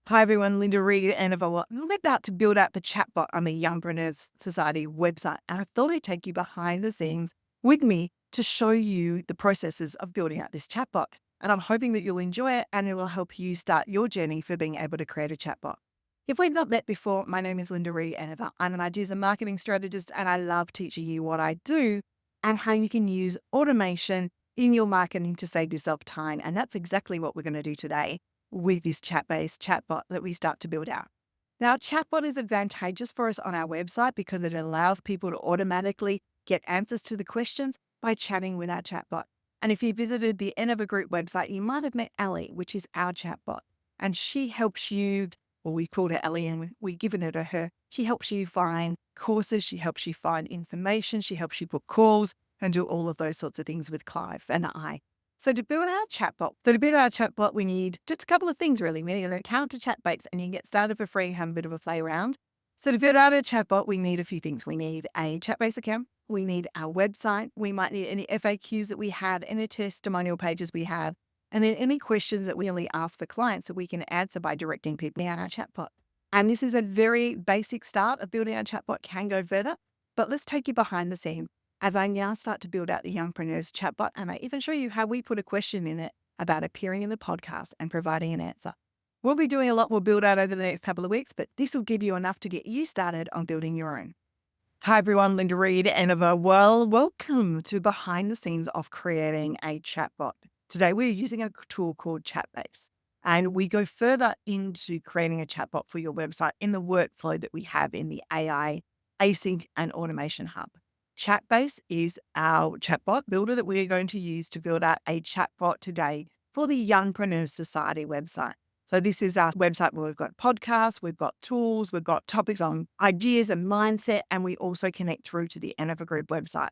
Hi everyone, Linda Reed-Enever. Well, I'm about to build out the chatbot on the Youngpreneurs Society website, and I thought I'd take you behind the scenes with me to show you the processes of building out this chatbot. And I'm hoping that you'll enjoy it and it will help you start your journey for being able to create a chatbot. If we've not met before, my name is Linda Reed-Enever. I'm an ideas and marketing strategist, and I love teaching you what I do and how you can use automation in your marketing to save yourself time. And that's exactly what we're going to do today with this chat-based chatbot that we start to build out. Now, chatbot is advantageous for us on our website because it allows people to automatically get answers to the questions by chatting with our chatbot. And if you visited the Reed-Enever Group website, you might have met Ellie, which is our chatbot. And she helps you, or we called her Ellie and we've given it to her. She helps you find courses, she helps you find information, she helps you book calls and do all of those sorts of things with Clive and I. So to build our chatbot, we need just a couple of things really. We need an account to Chatbase, and you can get started for free and have a bit of a play around. So to build out a chatbot, we need a few things. We need a Chatbase account. We need our website. We might need any FAQs that we have, any testimonial pages we have, and then any questions that we only ask the clients that we can answer by directing people down our chatbot. And this is a very basic start of building our chatbot, can go further, but let's take you behind the scenes as I now start to build out the Youngpreneurs chatbot, and I even show you how we put a question in it about appearing in the podcast and providing an answer. We'll be doing a lot more build out over the next couple of weeks, but this will give you enough to get you started on building your own. Hi everyone, Linda Reed-Enever. Well, welcome to behind the scenes of creating a chatbot. Today we're using a tool called Chatbase, and we go further into creating a chatbot for your website in the workflow that we have in the AI, Async and Automation Hub. Chatbase is our chatbot builder that we are going to use to build out a chatbot today for the Youngpreneurs Society website. So this is our website where we've got podcasts, we've got tools, we've got topics on ideas and mindset, and we also connect through to the Reed-Enever Group website.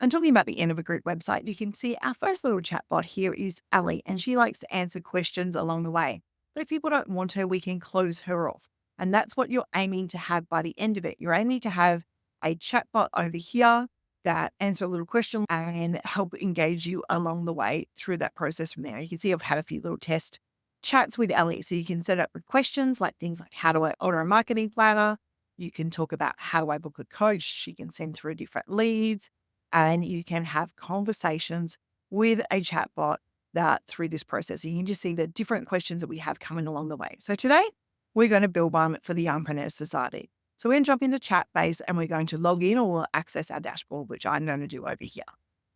And talking about the Reed-Enever Group website, you can see our first little chatbot here is Ellie, and she likes to answer questions along the way. But if people don't want her, we can close her off. And that's what you're aiming to have by the end of it. You're aiming to have a chatbot over here that answer a little question and help engage you along the way through that process from there. You can see I've had a few little test chats with Ellie. So you can set up with questions like things like, how do I order a marketing planner? You can talk about, how do I book a coach? She can send through different leads, and you can have conversations with a chatbot that through this process. You can just see the different questions that we have coming along the way. So today we're going to build one for the Youngpreneurs Society. So we're going to jump into Chatbase and we're going to log in, or we'll access our dashboard, which I'm going to do over here.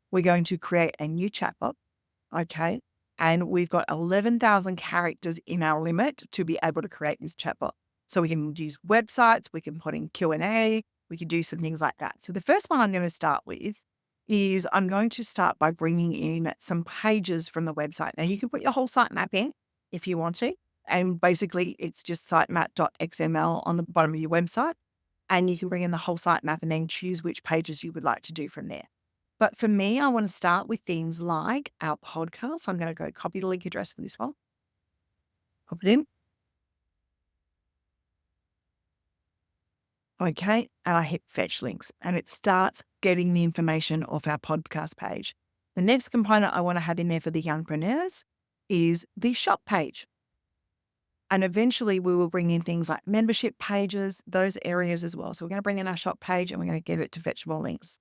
We're going to create a new chatbot. Okay. And we've got 11,000 characters in our limit to be able to create this chatbot. So we can use websites, we can put in Q&A, we can do some things like that. So the first one I'm going to start with is I'm going to start by bringing in some pages from the website. Now you can put your whole sitemap in if you want to. And basically it's just sitemap.xml on the bottom of your website. And you can bring in the whole sitemap and then choose which pages you would like to do from there. But for me, I want to start with things like our podcast. So I'm going to go copy the link address for this one. Pop it in. Okay. And I hit fetch links and it starts getting the information off our podcast page. The next component I want to have in there for the Youngpreneurs is the shop page. And eventually we will bring in things like membership pages, those areas as well. So we're going to bring in our shop page and we're going to get it to fetch more links.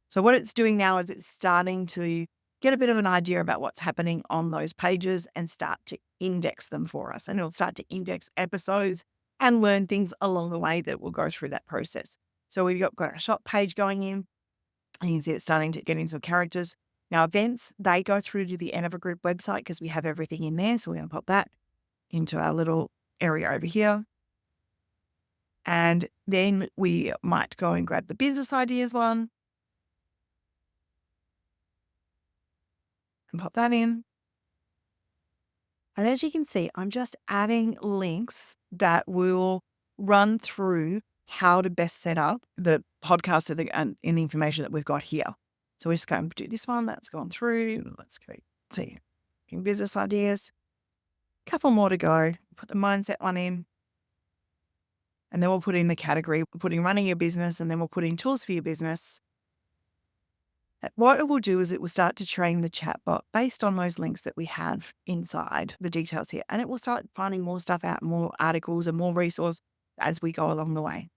So what it's doing now is it's starting to get a bit of an idea about what's happening on those pages and start to index them for us. And it'll start to index episodes and learn things along the way that will go through that process. So we've got a shop page going in, and you can see it's starting to get into characters. Now events, they go through to the Reed-Enever Group website because we have everything in there. So we're going to pop that into our little area over here. And then we might go and grab the business ideas one and pop that in. And as you can see, I'm just adding links that will run through how to best set up the podcast and in the information that we've got here. So we're just going to do this one. That's gone through. Let's go see in business ideas. Couple more to go. Put the mindset one in. And then we'll put in the category. We'll put in running your business, and then we'll put in tools for your business. What it will do is it will start to train the chatbot based on those links that we have inside the details here. And it will start finding more stuff out, more articles and more resource as we go along the way.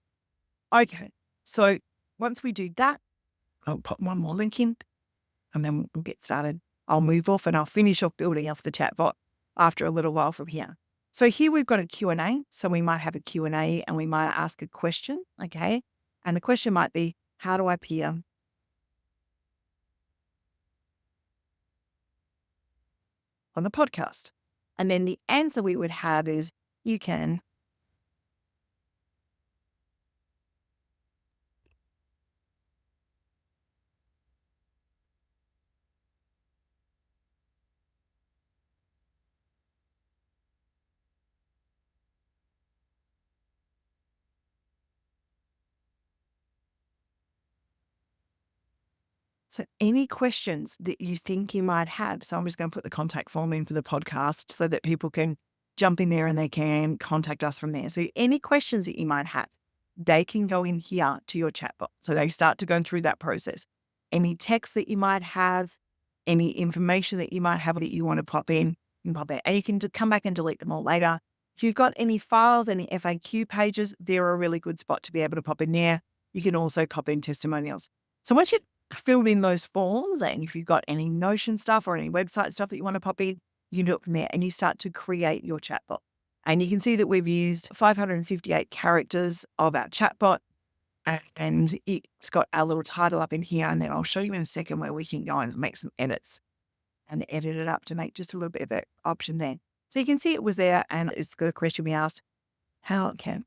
Okay, so once we do that, I'll put one more link in and then we'll get started. I'll move off and I'll finish off building off the chatbot after a little while from here. So here we've got a Q&A. So we might have a Q&A and we might ask a question, okay? And the question might be, how do I appear on the podcast? And then the answer we would have is, you can So any questions that you think you might have, so I'm just going to put the contact form in for the podcast so that people can jump in there and they can contact us from there. So any questions that you might have, they can go in here to your chatbot. So they start to go through that process. Any text that you might have, any information that you might have that you want to pop in, you can pop in. And you can come back and delete them all later. If you've got any files, any FAQ pages, they're a really good spot to be able to pop in there. You can also pop in testimonials. So once you've filled in those forms, and if you've got any Notion stuff or any website stuff that you want to pop in, you can do it from there and you start to create your chatbot. And you can see that we've used 558 characters of our chatbot, and it's got our little title up in here. And then I'll show you in a second where we can go and make some edits and edit it up to make just a little bit of an option there. So you can see it was there, and it's the question we asked, how can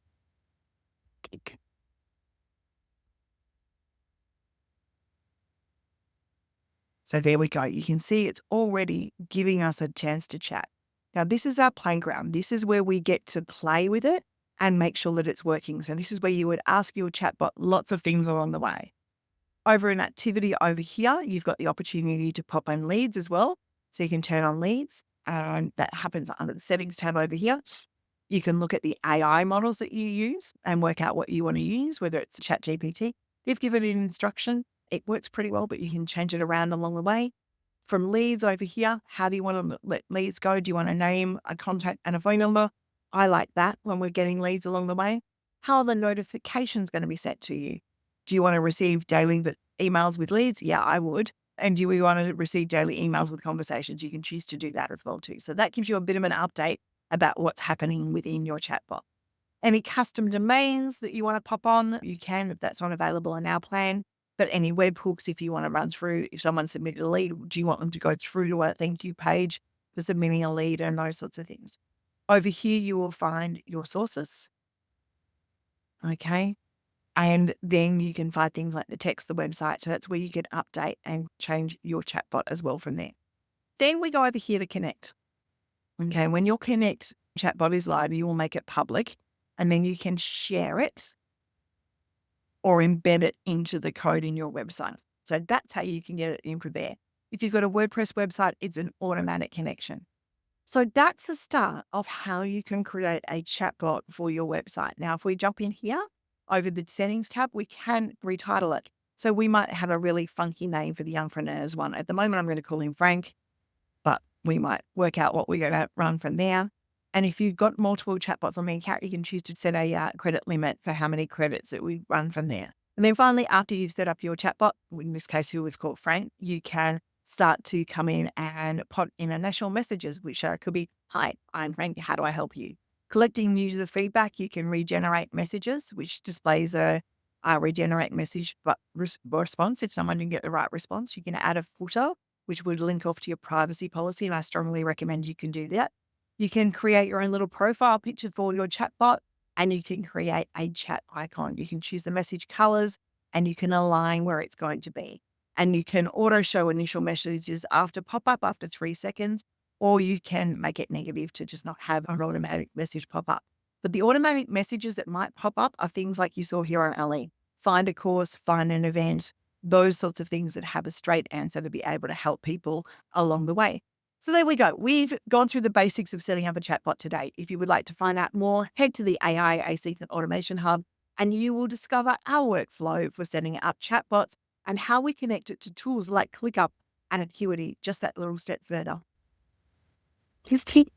So there we go. You can see it's already giving us a chance to chat. Now, this is our playground. This is where we get to play with it and make sure that it's working. So this is where you would ask your chatbot lots of things along the way. Over in activity over here, you've got the opportunity to pop in leads as well. So you can turn on leads. That happens under the settings tab over here. You can look at the AI models that you use and work out what you want to use, whether it's ChatGPT. They've given it an instruction. It works pretty well, but you can change it around along the way. From leads over here, how do you want to let leads go? Do you want a name, a contact, and a phone number? I like that when we're getting leads along the way. How are the notifications going to be set to you? Do you want to receive daily emails with leads? Yeah, I would. And do we want to receive daily emails with conversations? You can choose to do that as well too. So that gives you a bit of an update about what's happening within your chatbot. Any custom domains that you want to pop on, you can if that's not available in our plan. But any webhooks, if you want to run through, if someone submitted a lead, do you want them to go through to a thank you page for submitting a lead and those sorts of things? Over here, you will find your sources. Okay. And then you can find things like the text, the website. So that's where you can update and change your chatbot as well from there. Then we go over here to connect. Okay. When your connect chatbot is live, you will make it public and then you can share it or embed it into the code in your website. So that's how you can get it in from there. If you've got a WordPress website, it's an automatic connection. So that's the start of how you can create a chatbot for your website. Now, if we jump in here over the settings tab, we can retitle it. So we might have a really funky name for the Youngpreneurs one. At the moment, I'm going to call him Frank, but we might work out what we're going to run from there. And if you've got multiple chatbots on the account, you can choose to set a credit limit for how many credits that we run from there. And then finally, after you've set up your chatbot, in this case, who was called Frank, you can start to come in and put in initial messages, which could be, hi, I'm Frank, how do I help you? Collecting user feedback, you can regenerate messages, which displays a regenerate message but response. If someone didn't get the right response, you can add a footer, which would link off to your privacy policy, and I strongly recommend you can do that. You can create your own little profile picture for your chatbot, and you can create a chat icon. You can choose the message colors and you can align where it's going to be. And you can auto show initial messages after pop up after 3 seconds, or you can make it negative to just not have an automatic message pop up. But the automatic messages that might pop up are things like you saw here on LE. Find a course, find an event, those sorts of things that have a straight answer to be able to help people along the way. So there we go. We've gone through the basics of setting up a chatbot today. If you would like to find out more, head to the AI Async and Automation Hub, and you will discover our workflow for setting up chatbots and how we connect it to tools like ClickUp and Acuity, just that little step further. Please keep